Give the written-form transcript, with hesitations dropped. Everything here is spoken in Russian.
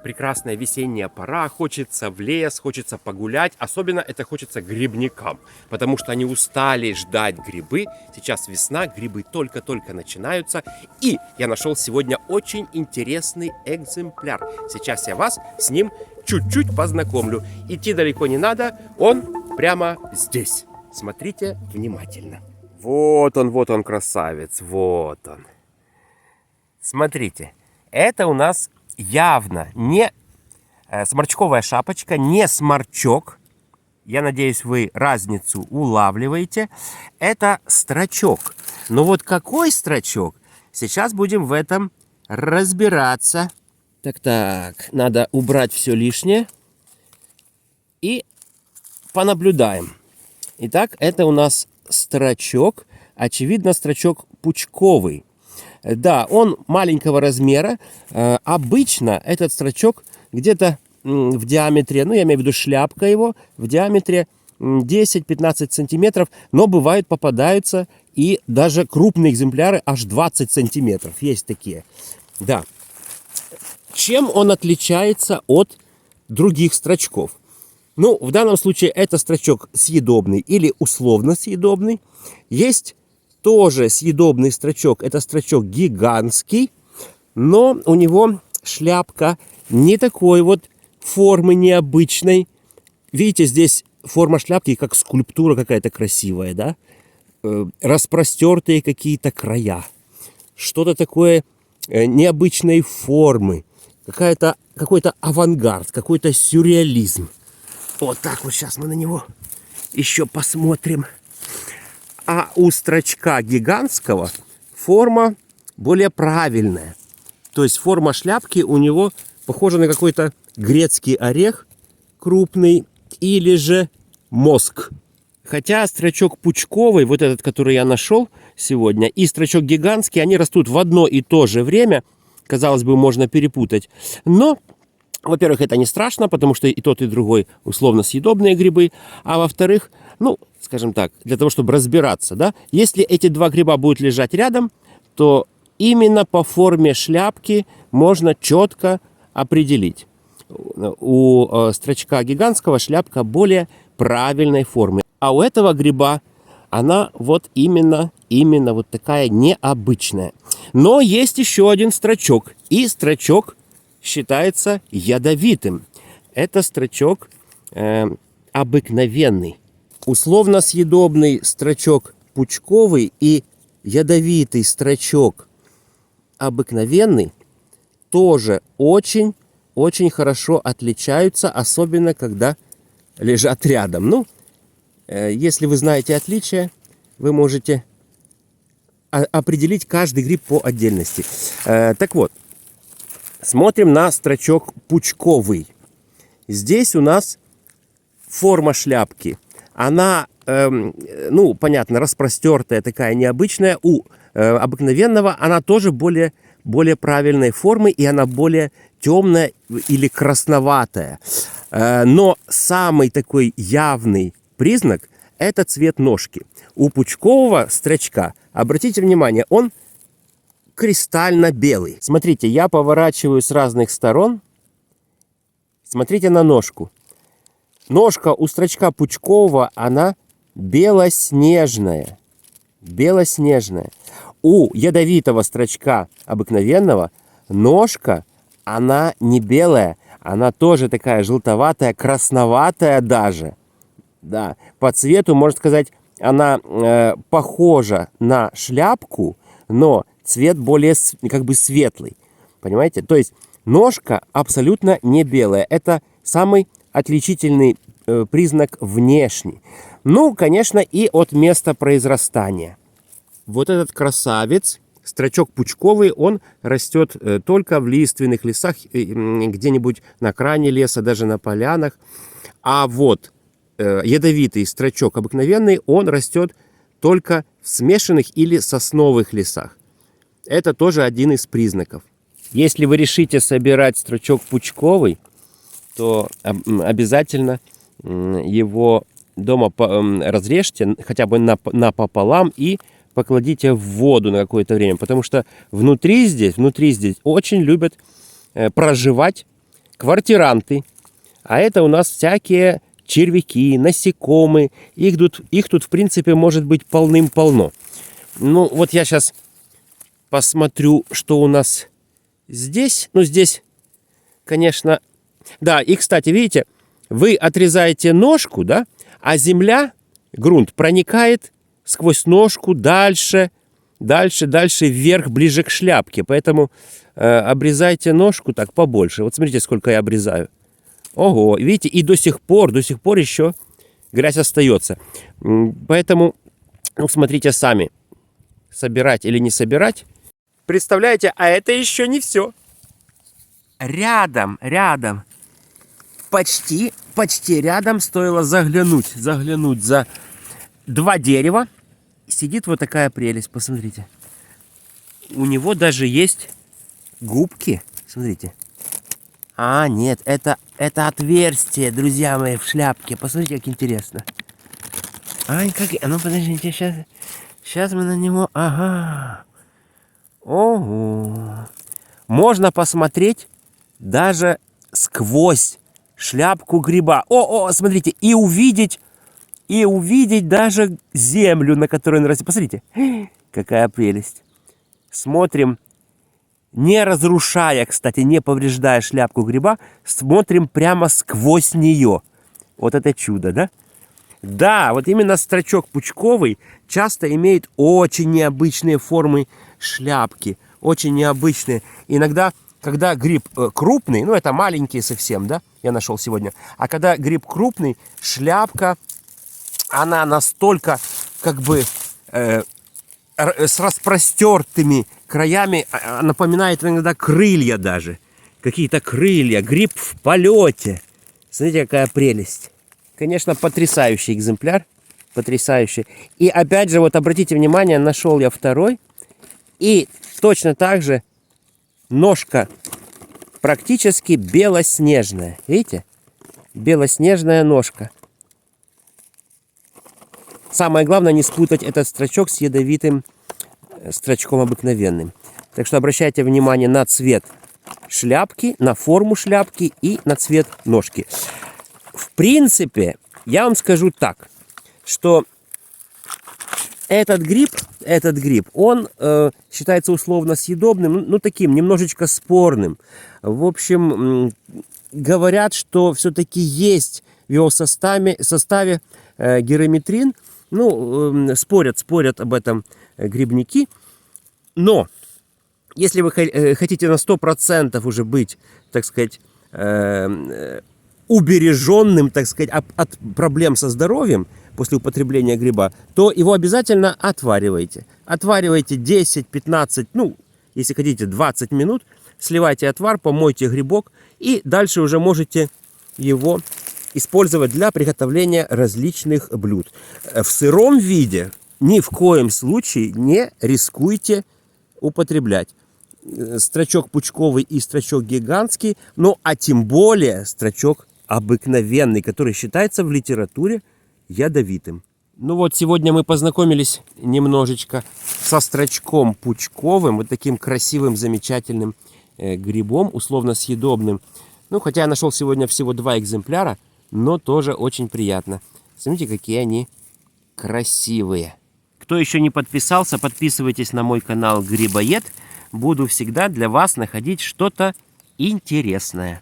прекрасная весенняя пора, хочется в лес, хочется погулять. Особенно это хочется грибникам, потому что они устали ждать грибы. Сейчас весна, грибы только-только начинаются. И я нашел сегодня очень интересный экземпляр. Сейчас я вас с ним чуть-чуть познакомлю. Идти далеко не надо, он прямо здесь. Смотрите внимательно. Вот он, красавец, вот он. Смотрите, это у нас явно не сморчковая шапочка, не сморчок. Я надеюсь, вы разницу улавливаете. Это строчок. Но вот какой строчок? Сейчас будем в этом разбираться. Так, надо убрать все лишнее. И понаблюдаем. Итак, это у нас строчок. Очевидно, строчок пучковый. Да, он маленького размера. Обычно этот строчок где-то в диаметре, я имею в виду шляпка его, в диаметре 10-15 сантиметров, но бывают, попадаются и даже крупные экземпляры, аж 20 сантиметров. Есть такие. Да. Чем он отличается от других строчков? Ну, в данном случае это строчок съедобный или условно съедобный. Есть тоже съедобный строчок, это строчок гигантский, но у него шляпка не такой вот формы необычной. Видите, здесь форма шляпки как скульптура какая-то красивая, да? Распростертые какие-то края. Что-то такое необычной формы. Какой-то авангард, какой-то сюрреализм. Вот так вот сейчас мы на него еще посмотрим. А у строчка гигантского форма более правильная. То есть форма шляпки у него похожа на какой-то грецкий орех крупный или же мозг. Хотя строчок пучковый, вот этот, который я нашел сегодня, и строчок гигантский, они растут в одно и то же время. Казалось бы, можно перепутать. Но, во-первых, это не страшно, потому что и тот, и другой условно съедобные грибы. А во-вторых, скажем так, для того, чтобы разбираться, да, если эти два гриба будут лежать рядом, то именно по форме шляпки можно четко определить. У строчка гигантского шляпка более правильной формы. А у этого гриба она вот именно вот такая необычная. Но есть еще один строчок. И строчок считается ядовитым. Это строчок обыкновенный. Условно съедобный строчок пучковый и ядовитый строчок обыкновенный тоже очень хорошо отличаются, особенно когда лежат рядом. Если вы знаете отличия, вы можете определить каждый гриб по отдельности. Так вот, смотрим на строчок пучковый. Здесь у нас форма шляпки. Она, понятно, распростертая, такая необычная. У обыкновенного она тоже более правильной формы, и она более темная или красноватая. Но самый такой явный признак – это цвет ножки. У пучкового строчка, обратите внимание, он кристально белый. Смотрите, я поворачиваю с разных сторон. Смотрите на ножку. Ножка у строчка пучкового, она белоснежная. Белоснежная. У ядовитого строчка обыкновенного ножка, она не белая, она тоже такая желтоватая, красноватая даже. Да, по цвету, можно сказать, она похожа на шляпку, но цвет более как бы светлый. Понимаете? То есть ножка абсолютно не белая. Это самый отличительный признак внешний. Конечно, и от места произрастания. Вот этот красавец, строчок пучковый, он растет только в лиственных лесах, где-нибудь на крайне леса, даже на полянах. А вот ядовитый строчок обыкновенный, он растет только в смешанных или сосновых лесах. Это тоже один из признаков. Если вы решите собирать строчок пучковый, то обязательно его дома разрежьте хотя бы напополам и покладите в воду на какое-то время. Потому что внутри здесь очень любят проживать квартиранты. А это у нас всякие червяки, насекомые. Их тут, в принципе, может быть полным-полно. Ну, вот я сейчас посмотрю, что у нас здесь. Ну, здесь, конечно... Да, и, кстати, видите, вы отрезаете ножку, да, а земля, грунт, проникает сквозь ножку дальше вверх, ближе к шляпке. Поэтому обрезайте ножку так побольше. Вот смотрите, сколько я обрезаю. Ого, видите, и до сих пор еще грязь остается. Поэтому, ну, смотрите сами, собирать или не собирать. Представляете, а это еще не все. Рядом, почти рядом стоило заглянуть за 2 дерева. Сидит вот такая прелесть, посмотрите. У него даже есть губки, смотрите. А, нет, это отверстие, друзья мои, в шляпке. Посмотрите, как интересно. Ай, как... А ну, подождите, сейчас мы на него... Ага. Ого. Можно посмотреть даже сквозь шляпку гриба. О, смотрите, и увидеть даже землю, на которой он растет. Посмотрите, какая прелесть. Смотрим. Не разрушая, кстати, не повреждая шляпку гриба, смотрим прямо сквозь нее. Вот это чудо, да? Да, вот именно строчок пучковый часто имеет очень необычные формы шляпки. Очень необычные. Иногда, когда гриб крупный, ну это маленькие совсем, да, я нашел сегодня. А когда гриб крупный, шляпка, она настолько как бы... с распростертыми краями, напоминает иногда крылья даже. Какие-то крылья, гриб в полете. Смотрите, какая прелесть. Конечно, потрясающий экземпляр. Потрясающий. И опять же, вот обратите внимание, нашел я второй. И точно так же ножка практически белоснежная. Видите? Белоснежная ножка. Самое главное не спутать этот строчок с ядовитым строчком обыкновенным. Так что обращайте внимание на цвет шляпки, на форму шляпки и на цвет ножки. В принципе, я вам скажу так, что этот гриб, он считается условно съедобным, ну таким, немножечко спорным. В общем, говорят, что все-таки есть в его составе гераметрин. Ну, спорят об этом грибники. Но, если вы хотите на 100% уже быть, так сказать, убереженным, так сказать, от проблем со здоровьем после употребления гриба, то его обязательно отваривайте. Отваривайте 10-15, ну, если хотите, 20 минут. Сливайте отвар, помойте грибок. И дальше уже можете его использовать для приготовления различных блюд. В сыром виде ни в коем случае не рискуйте употреблять. Строчок пучковый и строчок гигантский, ну а тем более строчок обыкновенный, который считается в литературе ядовитым. Ну вот, сегодня мы познакомились немножечко со строчком пучковым, вот таким красивым, замечательным грибом, условно съедобным. Ну, хотя я нашел сегодня всего 2 экземпляра, но тоже очень приятно. Смотрите, какие они красивые. Кто еще не подписался, подписывайтесь на мой канал Грибоед. Буду всегда для вас находить что-то интересное.